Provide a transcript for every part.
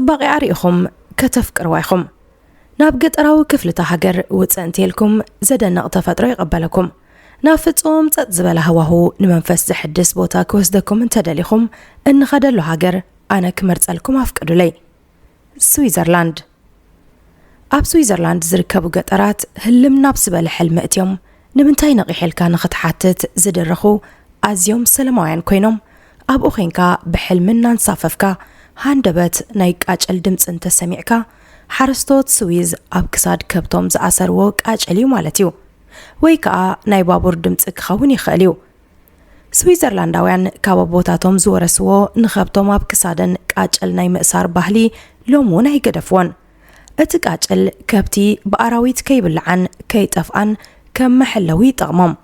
صباغي عريخم كتفكر وايخم نابقت أراو كفلتا هاجر وتسانتيلكم زدنا تفطري قبلكم نافتهم تزبل هواهو نمنفس زحدس بوتا كوزدكم انتدليخم ان خدلو هاجر انا كمرصلكم افقدو لي سويزرلاند اب سويزرلاند زركبو قطرات هلم نابس بل حلم اتيوم نمنتاي نقيحلكا نختحاتت زدرخو ازيوم سلاموين كوينوم اب اخينكا بحلمنا نصاففكا هاندبت نايك اجل دمص انت سميعكا حرستوت سويز اب كساد كبتوم زعسرو قاجليو مالتيو ويكا ناي بابور دمص كخون يخاليو سويزرلانداوያን كابوتاتوم زورسو نخبتوم اب كسادن قاجل ناي مأسار ባህሊ لومو ناي قدفون اتقاجل كبتي بأراويت كيبلعن كيطفان كم محلوي طقمم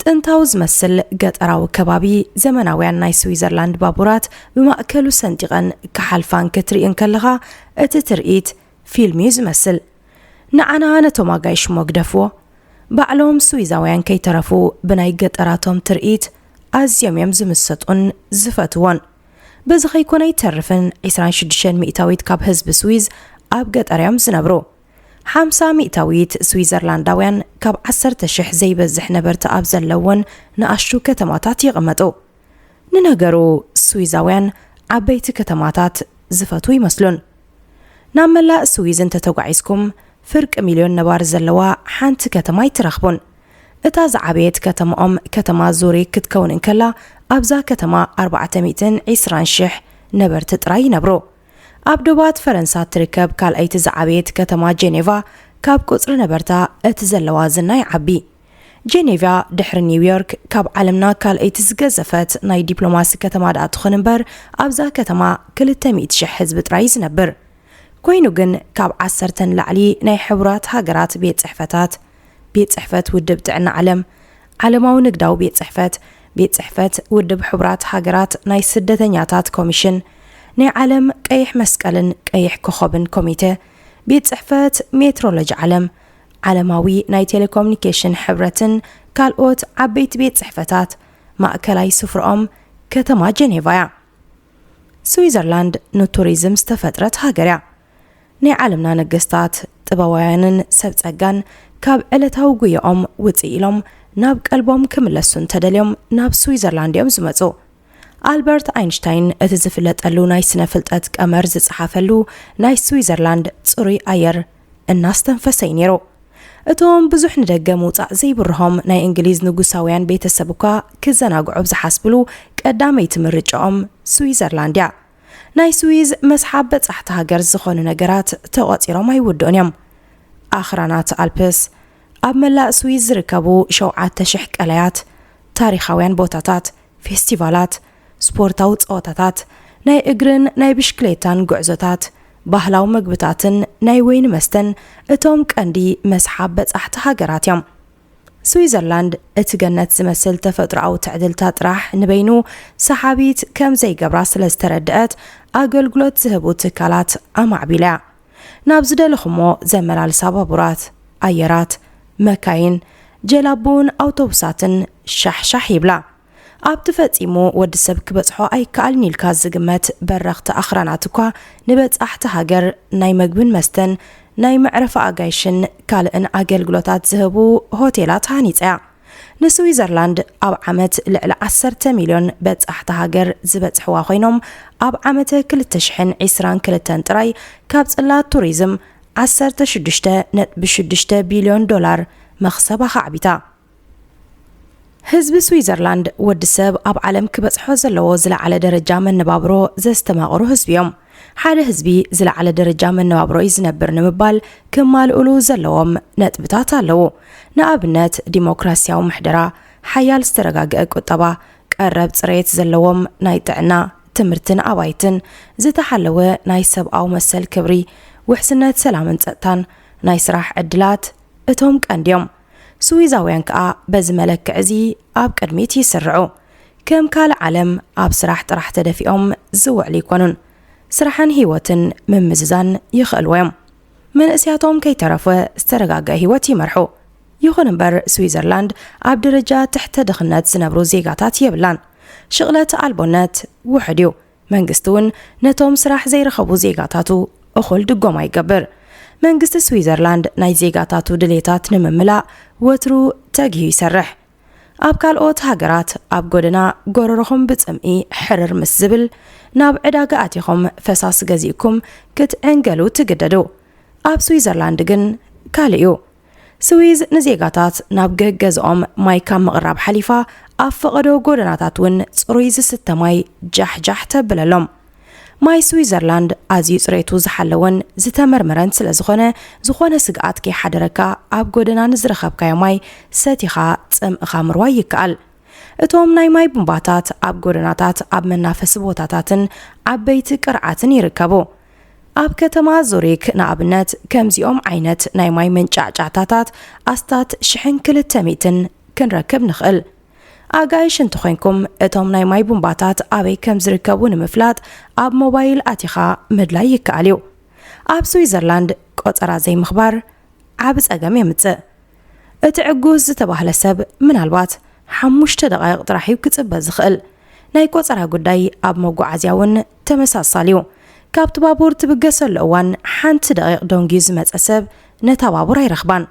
ጥንታው ዝመስል ገጠራው ከባቢ ዘመናውያን ናይ ስዊዘርላንድ ባቡራት በማእከሉ ሰንጢቀን ከሐልፋን ክትሪእን ከለኻ እቲ ትርኢት ፊልም ዝመስል ንዓና ነቶማጋይሽ ሞግደፍዎ ባዕሎም ስዊዛውያን ከይተረፉ ብናይ ገጠራቶም ትርኢት ኣዝዮም ዝምሰጡን ዝፈትዎን በዚ ኸይኮነ ይተርፍን 26 ሚእታዊት ካብ ህዝቢ ስዊዝ ኣብ ገጠርዮም ዝነብሩ 50 ሚእታዊት ስዊዘርላንዳውያን ካብ 10,000 ዘይበዝሕ ነበርቲ ኣብ ዘለውን ንኣሽቱ ከተማታት ይቕመጡ ንነገሩ ስዊዛውያን ዓበይቲ ከተማታት ዝፈቱ ይመስሉን ናብ መላእ ስዊዝ እንተተጓዒዝኩም ፍርቂ ሚልዮን ነባር ዘለዋ ሓንቲ ከተማ ይትረኽቡን እታ ዝዓበየት ከተማኦም ከተማ ዙሪክ ክትከውን እንከላ ኣብዛ ከተማ 420,000 ነበርቲ ጥራይ ይነብሩ ኣብ ዶባት ፈረንሳ ትርከብ ካልአይቲ ዝዓበየት ከተማ ጄኔቫ ካብ ቁጽሪ ነበርታ እቲ ዘለዋ ዝናይ ዓቢ ጄኔቫ ድሕሪ ኒውዮርክ ካብ ዓለምና ካልአይቲ ዝገዘፈት ናይ ዲፕሎማሲ ከተማ ዳ ትኾን እምበር ኣብዛ ከተማ 200,000 ህዝቢ ጥራይ ዝነብር ኮይኑ ግን ካብ 10 ላዕሊ ናይ ሕብራት ሃገራት ቤት ጽሕፈት ውድብ ጥዕና ዓለማዊ ንግዳዊ ቤት ጽሕፈት ውድብ ሕብራት ሃገራት ናይ ስደተኛታት ኮሚሽን ናይ ዓለም ቀይሕ መስቀልን ቀይሕ ኮኸብን ኮሚቴ ቤት ጽሕፈት ሜትሮሎጂ ዓለማዊ ናይ ቴሌኮሙኒኬሽን ሕብረትን ካልኦት ዓበይቲ ቤት ጽሕፈታት ማእከላይ ስፍራኦም ከተማ ጄኔቫ ስዊዘርላንድ ንቱሪዝም ዝተፈጥረት ሃገር ናይ ዓለምና ነገስታት ጥበባውያንን ሰብጸጋን ካብ ዕለታዊ ጉዮኦም ውጽኢሎም ናብ ቀልቦም ክምለሱን ተደልዮም ናብ ስዊዘርላንድ እዮም ዝመጹ አልበርት አይንሽታይን እቲ ዝፍለጠሉ ናይ ስነ ፍልጠት ቀመር ዝጽሓፈሉ ናይ ስዊዘርላንድ ጽሩይ ኣየር እናስተንፈሰይ ነይሩ እቶም ብዙሕ ንደገ ምውጻእ ዘይብርሆም ናይ እንግሊዝ ንጉሳውያን ቤተሰብካ ክዘናግዑ ዝሓስብሉ ቀዳመይቲ ምርጫኦም ስዊዘርላንድ ናይ ስዊዝ መስሓብ በጻሕቲ ሃገር ዝኾኑ ነገራት ተቆፂሮም ኣይውድኡን እዮም ኣኽራናት አልፕስ ኣብ መላእ ስዊዝ ዝርከቡ 7,000 ቀላያት ታሪኻውያን ቦታታት ፌስቲቫላት ስፖርታዊ ጸወታታት ናይ እግርን ናይ ብሽክሌታን ጉዕዞታት ባህላዊ ምግብታትን ናይ ወይኒ መስተን እቶም ቀንዲ መስሓብ በጻሕቲ ሃገራት እዮም ስዊዘርላንድ እቲ ገነት ዝመስል ተፈጥሮኣዊ ትዕድልታ ጥራሕ ንበይኑ ሰሓቢት ከም ዘይገብራ ስለዝተረድአት ኣገልግሎት ዝህቡ ትካላት ኣማዕቢላ ናብ ዝደለኹሞ ዘመላልሳ ባቡራት ኣየራት መካይን ጀላቡን ኣውቶቡሳትን ሻሕሻሕ ይብላ ኣብ ተፈጺሙ ወዲ ሰብ ክበጽሖ ኣይከኣልን ኢልካ ዝግመት በረኽቲ ኣኽራናት እኳ ንበጻሕቲ ሃገር ናይ ምግብን መስተን ናይ መዕረፊ ኣጋይሽን ካልእን ኣገልግሎታት ዝህቡ ሆቴላት ሃኒጸያ ንስዊዘርላንድ ኣብ ዓመት ልዕሊ 10 ሚልዮን በጻሕቲ ሃገር ዝበጽሕዋ ኮይኖም ኣብ ዓመት 2022 ጥራይ ካብ ጽላት ቱሪዝም 16.6 ቢልዮን ዶላር መኽሰባ ኻዕቢታ ህዝቢ ስዊዘርላንድ ወዲ ሰብ ኣብ ዓለም ክበጽሖ ዘለዎ ዝለዓለ ደረጃ መነባብሮ ዘስተማቕሩ ህዝቢዮም ሓደ ህዝቢ ዝለዓለ ደረጃ መነባብሮ ይዝነብር ንምባል ክማልኡሉ ዘለዎም ነጥብታት ኣለዎ ንኣብነት ዲሞክራሲያዊ ምሕደራ ሓያል ዝተረጋግአ ቁጠባ ቀረብ ጽሬት ዘለዎም ናይ ጥዕና ትምህርትን ኣባይትን ዝተሓለወ ናይ ሰብኣዊ መሰል ክብሪ ውሕስነት ሰላምን ጸጥታን ናይ ስራሕ ዕድላት እቶም ቀንዲዮም ስዊዛውያን ከኣ በዚ መለክዕ እዚ ኣብ ቅድሚት ይስርዑ ከም ካል ዓለም ኣብ ስራሕ ጥራሕ ተደፊኦም ዝውዕሉ ይኮኑን ስራሕን ህይወትን ምምዝዛን ይኽእልዎም መንእስያቶም ከይተረፈ ዝተረጋግአ ህይወት ይመርሑ ይኹን እምበር ስዊዘርላንድ ኣብ ደረጃ ትሕተ ድኽነት ዝነብሩ ዜጋታት የብላን ሽቕለት ኣልቦነት ውሕድዩ መንግስትውን ነቶም ስራሕ ዘይረኸቡ ዜጋታቱ እኹል ድጎማ ይገብር። መንግስቲ ስዊዘርላንድ ናይ ዜጋታቱ ድሌታት ንምምላእ ወትሩ ተግሂ ይሰርሕ። ኣብ ካልኦት ሃገራት ኣብ ጎደና ጎረሮኹም ብጽምኢ ሕርር ምስ ዝብል ናብ ዕዳጋ ኣቲኹም ፈሳስ ገዚእኩም ክትዕንገሉ ትግደዱ። ኣብ ስዊዘርላንድ ግን ካልእ እዩ። ስዊዝ ንዜጋታት ናብ ገገዝኦም ማይ ካብ ምቕራብ ሓሊፋ ኣብ ፈቐዶ ጎደናታት እውን ጽሩይ ዝስተ ማይ ጃሕጃሕ ተብለሎም። ማይ ስዊዘርላንድ ኣዝዩ ጽሬቱ ዝሓለወን ዝተመርመረን ስለ ዝኾነ ስግኣት ከይሓደረካ ኣብ ጎደና ንዝረኸብካዮ ማይ ሰቲኻ ጽምእኻ ምርዋይ ይከኣል። እቶም ናይ ማይ ቡምባታት ኣብ ጎደናታት ኣብ መናፈሲ ቦታታትን ዓበይቲ ቅርዓትን ይርከቡ። ኣብ ከተማ ዙሪክ ንኣብነት ከምዚኦም ዓይነት ናይ ማይ መንጫዕጫዕታታት ኣስታት 1200 ክንረክብ ንኽእል። ኣጋይሽ እንተኾንኩም እቶም ናይ ማይ ቡምባታት ኣበይ ከም ዝርከቡ ንምፍላጥ ኣብ ሞባይል ኣቲኻ ምድላይ ይከኣል እዩ። ኣብ ስዊዘርላንድ ቆፀራ ዘይምኽባር ዓብ ፀገም የምፅእ። እቲ ዕጉስ ዝተባህለ ሰብ ምናልባት 5 ደቂቕ ጥራሕ ክጽበ ዝኽእል። ናይ ቆፀራ ጉዳይ ኣብ መጓዓዝያ እውን ተመሳሳሊ እዩ። ካብቲ ባቡር ትብገሰሉ እዋን 1 ደቂቕ ደንጊ ዝመፀ ሰብ ነታ ባቡር ኣይረኽባን።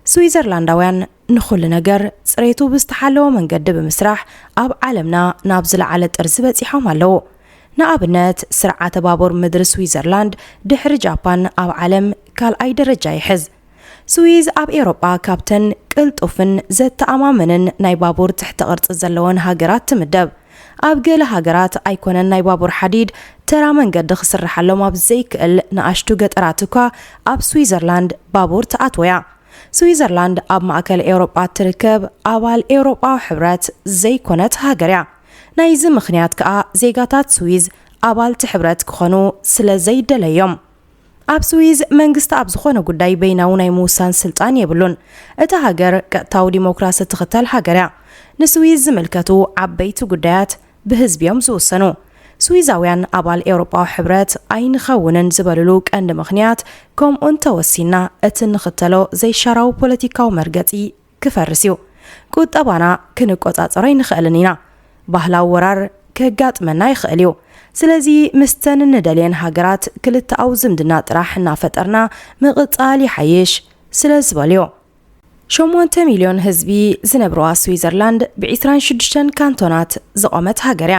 ስዊዘርላንዳውያን ንኹሉ ነገር ጽሬቱ ብዝተሓለወ መንገዲ ብምስራሕ ኣብ ዓለምና ናብ ዝለዓለ ጥርዚ በፂሖም ኣለዉ። ንኣብነት ስርዓተ ባቡር ምድሪ ስዊዘርላንድ ድሕሪ ጃፓን ኣብ ዓለም ካልኣይ ደረጃ ይሕዝ። ስዊዝ ኣብ ኤውሮጳ ካብተን ቅልጡፍን ዘተኣማምንን ናይ ባቡር ትሕቲ ቅርፂ ዘለወን ሃገራት ትምደብ። ኣብ ገለ ሃገራት ኣይኮነን ናይ ባቡር ሓዲድ ተራ መንገዲ ክስርሓሎም ኣብ ዘይክእል ንኣሽቱ ገጠራት እኳ ኣብ ስዊዘርላንድ ባቡር ተኣትወያ። ስዊዘርላንድ ኣብ ማእከል ኤውሮጳ ትርከብ ኣባል ኤውሮጳዊ ሕብረት ዘይኮነት ሃገር እያ። ናይዚ ምኽንያት ከዓ ዜጋታት ስዊዝ ኣባልቲ ሕብረት ክኾኑ ስለ ዘይደለዮም። ኣብ ስዊዝ መንግስቲ ኣብ ዝኾነ ጉዳይ በይናዊ ናይ ምውሳን ስልጣን የብሉን። እቲ ሃገር ቀጥታዊ ዲሞክራሲ ትኽተል ሃገር እያ። ንስዊዝ ዝምልከቱ ዓበይቲ ጉዳያት ብህዝቢዮም ዝውሰኑ። ስዊዛውያን ኣባል ኤውሮጳዊ ሕብረት ኣይንኸውንን ዝበልሉ ቀንዲ ምኽንያት ከምኡን ተወሲና እቲ ንኽተሎ ዘይሻራዊ ፖለቲካዊ መርገፂ ክፈርስ እዩ። ቁጠባና ክንቆጻጸሮ ይንኽእልን ኢና። ባህላዊ ወራር ከጋጥመና ይኽእል እዩ። ስለዚ ምስተን ንደልየን ሃገራት ክልተኣው ዝምድና ጥራሕ እናፈጠርና ምቕጻል ይሓይሽ ስለ ዝበልዮ 8 ሚልዮን ህዝቢ ዝነብረዋ ስዊዘርላንድ ብ26 ካንቶናት ዝቆመት ሃገር እያ።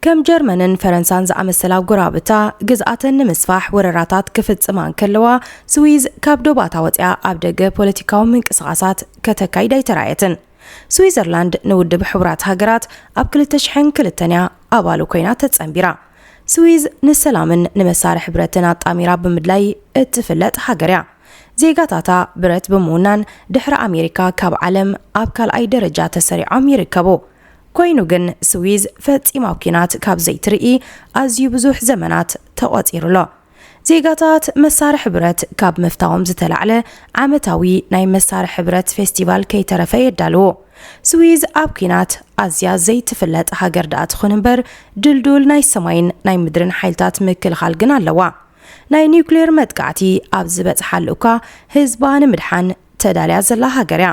ከም ጀርመንን ፈረንሳን ዝኣመሰላ ጎራብታ ግዝኣተን ንምስፋሕ ወረራታት ክፍጽማን ከለዋ ስዊዝ ካብ ዶባታ ወፅያ ኣብ ደገ ፖለቲካዊ ምንቅስቓሳት ከተካይድ ኣይተራእየትን። ስዊዘርላንድ ንውድብ ሕቡራት ሃገራት ኣብ 2002 ኣባሉ ኮይና ተጸንቢራ። ስዊዝ ንሰላምን ንመሳርሒ ብረትን ኣጣሚራ ብምድላይ እትፍለጥ ሃገር እያ። ዜጋታታ ብረት ብምውናን ድሕሪ ኣሜሪካ ካብ ዓለም ኣብ ካልኣይ ደረጃ ተሰሪዖም ይርከቡ። ኮይኑ ግን ስዊዝ ፈጺማዊ ኩናት ካብ ዘይትርኢ ኣዝዩ ብዙሕ ዘመናት ተቆፂሩሎ። ዜጋታት መሳርሒ ብረት ካብ ምፍታዎም ዝተላዕለ ዓመታዊ ናይ መሳርሒ ብረት ፌስቲቫል ከይተረፈ የዳልዎ። ስዊዝ ኣብ ኩናት ኣዝያ ዘይትፍለጥ ሃገር ዳኣ ትኹን እምበር ድልዱል ናይ ሰማይን ናይ ምድርን ሓይልታት ምክልኻል ግን ኣለዋ። ናይ ኒውክሌር መጥቃዕቲ ኣብ ዝበፅሓሉ እኳ ህዝባ ንምድሓን ተዳልያ ዘላ ሃገር እያ።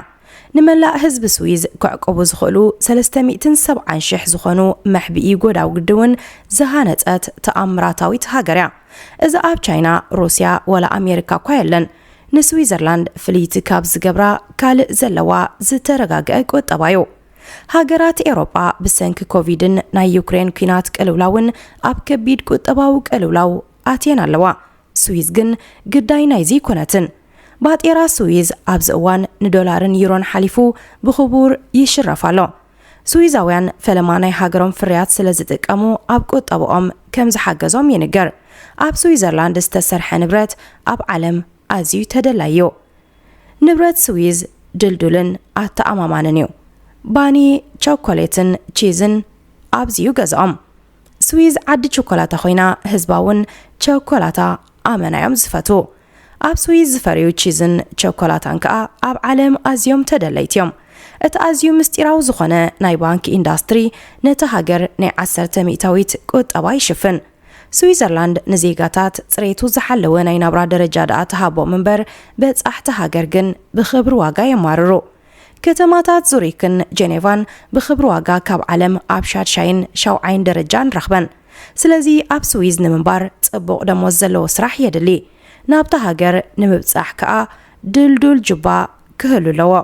ንመላእ ህዝቢ ስዊዝ ክዕቀቡ ዝኽእሉ 370,000 ዝኾኑ መሕቢኢ ጎዳዊ ግድውን ዝሃነፀት ተኣምራታዊት ሃገር እያ። እዚ ኣብ ቻይና፣ ሩስያ ወላ ኣሜሪካ እኳ የለን። ንስዊዘርላንድ ፍልይቲ ካብ ዝገብራ ካልእ ዘለዋ ዝተረጋግአ ቁጠባ እዩ። ሃገራት ኤውሮጳ ብሰንኪ ኮቪድን ናይ ዩክሬን ኩናት ቅልውላውን ኣብ ከቢድ ቁጠባዊ ቅልውላው ኣትየን ኣለዋ። ስዊዝ ግን ግዳይ ናይዚ ኮነትን። ባጤራ ስዊዝ ኣብዚ እዋን ንዶላርን ዩሮን ሓሊፉ ብኽቡር ይሽረፋሎ። ስዊዛውያን ፈለማ ናይ ሃገሮም ፍርያት ስለ ዝጥቀሙ ኣብ ቁጠብኦም ከም ዝሓገዞም ይንገር። ኣብ ስዊዘርላንድ ዝተሰርሐ ንብረት ኣብ ዓለም ኣዝዩ ተደላዩ። ንብረት ስዊዝ ድልዱልን ኣተኣማማንን እዩ። ባኒ፣ ቾኮሌትን ቺዝን ኣብዝዩ ገዝኦም። ስዊዝ ዓዲ ቾኮላታ ኮይና ህዝባውን ቾኮላታ ኣመናዮም ዝፈቱ። ኣብ ስዊዝ ዝፈርዩ ቺዝን ቾኮላታን ከዓ ኣብ ዓለም ኣዝዮም ተደለይቲ እዮም። እቲ ኣዝዩ ምስጢራዊ ዝኾነ ናይ ባንኪ ኢንዳስትሪ ነቲ ሃገር ናይ 10 ሚእታዊት ቁጠባ ይሽፍን። ስዊዘርላንድ ንዜጋታት ጽሬቱ ዝሓለወ ናይ ናብራ ደረጃ ዳኣ ተሃቦም እምበር በጻሕቲ ሃገር ግን ብኽብሪ ዋጋ የማርሩ። ከተማታት ዙሪክን ጀኔቫን ብኽብሪ ዋጋ ካብ ዓለም ኣብ ሻድሻይን ሻውዓይን ደረጃ ንረኽበን። سلازي أب سويز نمنبار تبق دموز زلو سراح يدلي نابتا هاجر نمبصح كأ دلدل جبا كهلو لوا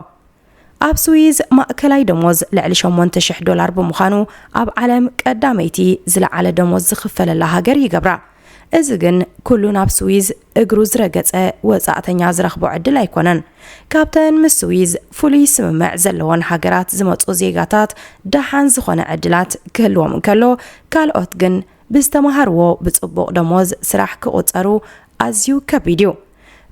أب سويز مأكلاي دموز لعلي $8,000 بمخانو أب عالم قداميتي زل على دموز زخفل اللهاجر يقبرع إذن كلو ناب سويز اجروز رقصة وزعتنيا زرخبو عدل أيكونن كابتن مس سويز فولي سممع زلوان هاجرات زمت وزيغاتات دحان زخون عدلات كلو من كلو كالوتجن بستمهرو بتصبو دموز سراح كقوتارو أزيو كبيديو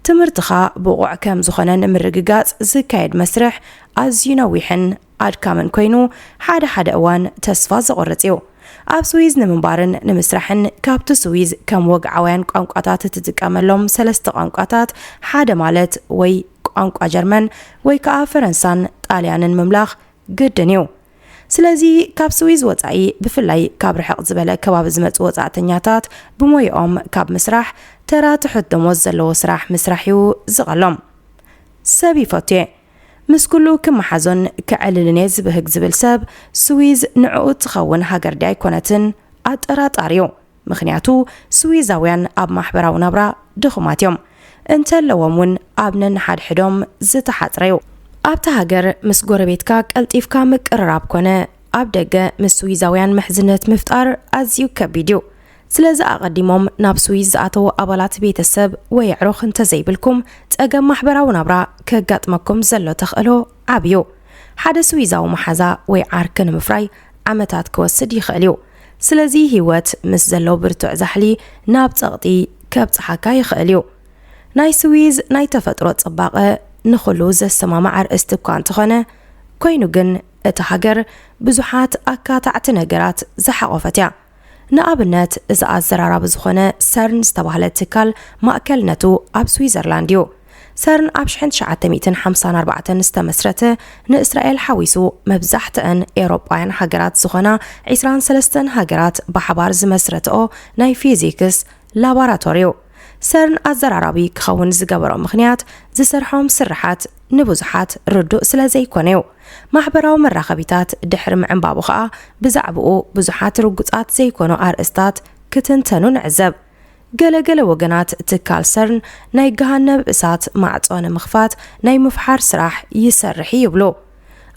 تمرتخا بوقع كم زخونن مرققات زكايد مسرح أزيو نويحن عاد كامن كوينو حاد أوان تسفا زغرتيو أب سويز نمبارن نمسرحن كابتو سويز كم وقعوان قانقاتات تتقاملهم 3 قانقاتات حادة مالت وي قانقا جرمن وي كا فرنسان طاليانن مملاخ قدنيو سلازي كاب سويز وطعي بفلاي كاب رحق زبالة كباب زمت وطعتنياتات بمويقوم كاب مسرح ترى تحد موزلو سراح مسرحيو زغلهم سابي فوتي مس كله كم حزن كعللنيز بهج زبل سب سويز نعود تخون هاجر داي كونتن أترات أريو مخنياتو سويزاويان أب محبرا ونبرا دخماتيوم انت لوامون أبنن حد حدوم زتحت ريو أب تهاجر مس قربيتكا قلتيفكا مقرراب كونه أب دقة مس سويزاويان محزنت مفتار أزيو كبيديو سلازا أقدمهم ناب سويز أتو أبالات بيت السب ويعروخ انت زيبلكم تأقم محبرا ونبرا كقاتمكم زلو تخلو عبيو حدا سويزا ومحازا ويعاركن مفراي عمتات كوسد يخليو سلازي هيوات مس زلو برتوع زحلي ناب تغطي كبت حكا يخليو ناي سويز ناي تفترو تصباقه نخلو زسما معر استبقان تخونه كوينو جن اتحاجر بزحات أكاتعت نقرات زحقوفتيا نقابلنات إذا أزرارا بزخونة سرن استبهلت تكال مأكلنتو أب سويزرلانديو سرن أب شحن 954 استمسرته نإسرائيل حويسو مبزحتن إيروباين هاجرات زخونة 23 هاجرات بحبار زمسرتو ناي فيزيكس لاباراتوريو سرن أزرارابي كخون زقبرو مخنيات زسرحهم سرحات نبوزحات ردو سلازي كونيو محبراو مراخبيتات دحر معن بابوخا بزعبقو بزحات رقصات زي كونو أرستات كتنتنو نعزب قلق وقنات تكال سرن ناي جهنم بسات معطون مخفات ناي مفحار سراح يسرحي يبلو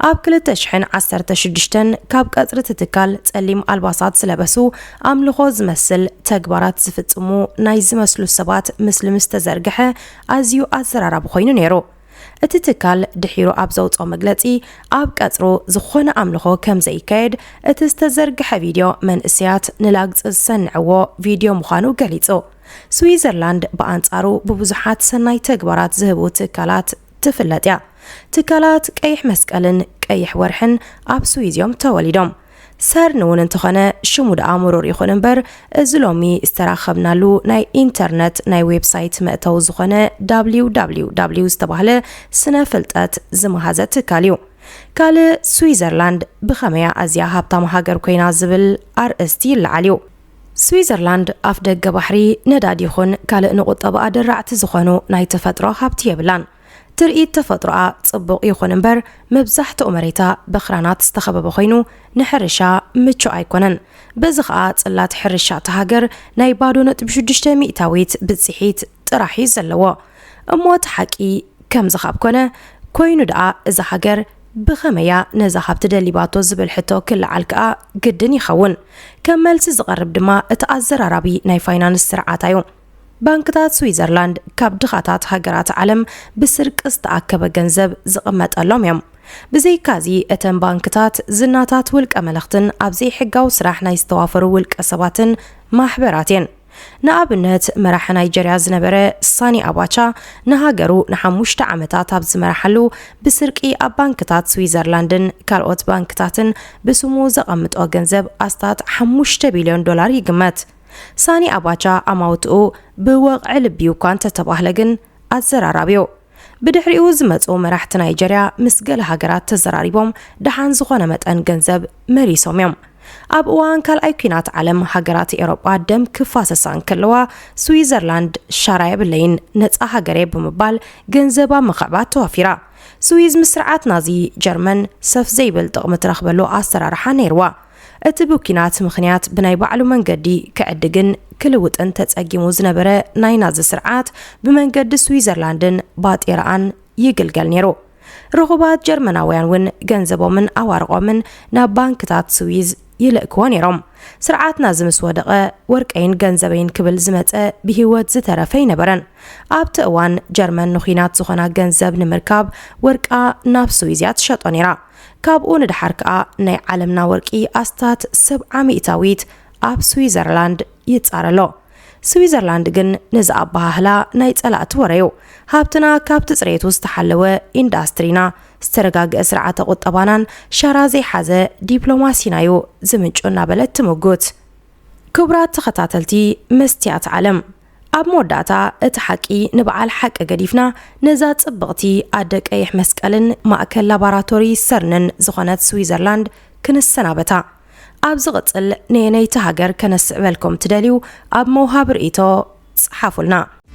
أب كل تشحن 16 كاب قطر تتكال تسليم الباسات سلبسو أملخو زمسل تكبارات زفتمو ناي زمسلو السبات مثل مستزرقحة أزيو أزرارا بخوينو نيرو اتتكال دحيرو أب زوت أو مقلتي أب قطرو زخون أملخو كم زي كايد اتستزرقحة فيديو من اسيات نلاقز السنعو فيديو مخانو قليتو سويزرلاند بأنصارو ببزحات سناي تكبارات زهبو تكالات تفلتيا تكالات كيح مسكالن كيح ورحن أب سويزيوم توليدوم سر نون انتخانه شمود آمرور يخونن بر ازلومي استراخبنالو ناي انترنت ناي ويب سايت مأتو زخانه www استباهله سنفلتات زمهازة تكاليو كال سويزرلاند بخمية أزيا هابتا مهاجر كوينا زبل RST العاليو سويزرلاند أفدق بحري نداد يخون كال نقطة بقادر رعت زخانو ناي تفترو هابتي يبلان ترئي تفضرع تصبق يخون بر مبزحت أمريتا بخرانات استخبب خينو نحرشا متشو أيكونن بزخات صلات حرشا تهاجر نايبادو نتبشدشت مئتاويت بتسيحيت تراحي زلوا أموات حكي كم زخاب كونه كوينو دعا إذا هاجر بخمية نزحب تدليباتو زبل حتو كل عالكا قدن يخون كمل سزغرب دما اتأزر عربي ناي فاينانس سرعاتايو بانكتات سويزرلاند كاب دخاتات هاجرات عالم بسرق استعكب جنزب زقمت اللوميوم بزي كازي اتن بانكتات زناتات ولك املختن ابزي حقاو سراحنا يستوافروا ولك اسباتن محبراتين نقابلنت مراح نيجيريا زنبره ساني أباتشا نهاجرو نحموشت عمتات ابز مراحلو بسرقي بانكتات سويزرلاندن كالوت بانكتاتن بسمو زقمت او جنزب استات $5 بليون يقمت ساني أباتشا أماوتو بوقع لبيو كانت تباهلقن الزرارابيو بدحريو زمتو مراحت نيجيريا مسقل هاجرات تزراريبوم دحان زخونة متأن جنزب مريسوم يوم أبوان كالأيكينات علم هاجرات إيروبا دم كفاسسان كلوا سويزرلاند شرايب اللين نتأ هاجري بمبال جنزبا مخعبات توافيرا سويز مسرعات نازي جرمن سف زيبل تغمت رخبلو أسرار حانيروا اتبوكينات مخنيات بناي بعلو منقدي كعدقن كلوت انت تساقيمو زنبرة نايناز سرعات بمنقد سويزرلاندن بات إيران يقلقل نيرو رغبات جرمناويان ون جنزبو من أوارغو من نابانكتات سويز يلقوا نيروم سرعات نازم سودقة وركين جنزبين كبل زمتة بهوات زترفين نبرن أبت أوان جرمن نخينات سخنا جنزب نمركاب وركا ناب سويزيات شطونيرا كابون دحركا ناي عالمنا وركي أستات 700 أب سويزرلاند يتسارلو سويزرلاند جن نزعب بهلا نايت ألات وريو هابتنا كابت صريتو استحلوه إنداسترينا استرقاق أسرعة قطبانان شارازي حازة ديبلوماسينايو زمنجونا بلد تموغوت كبرات تخطاتلتي مستيات عالم أب موداتا اتحاكي نبعال حق قديفنا نزات بغتي أدك أيح مسكالن مأكل لاباراتوري سرنن زخانات سويزرلاند كنس سنابتا أب زغطل نيني تهاجر كنس بالكم تداليو أب موهاب رئيتو صحافلنا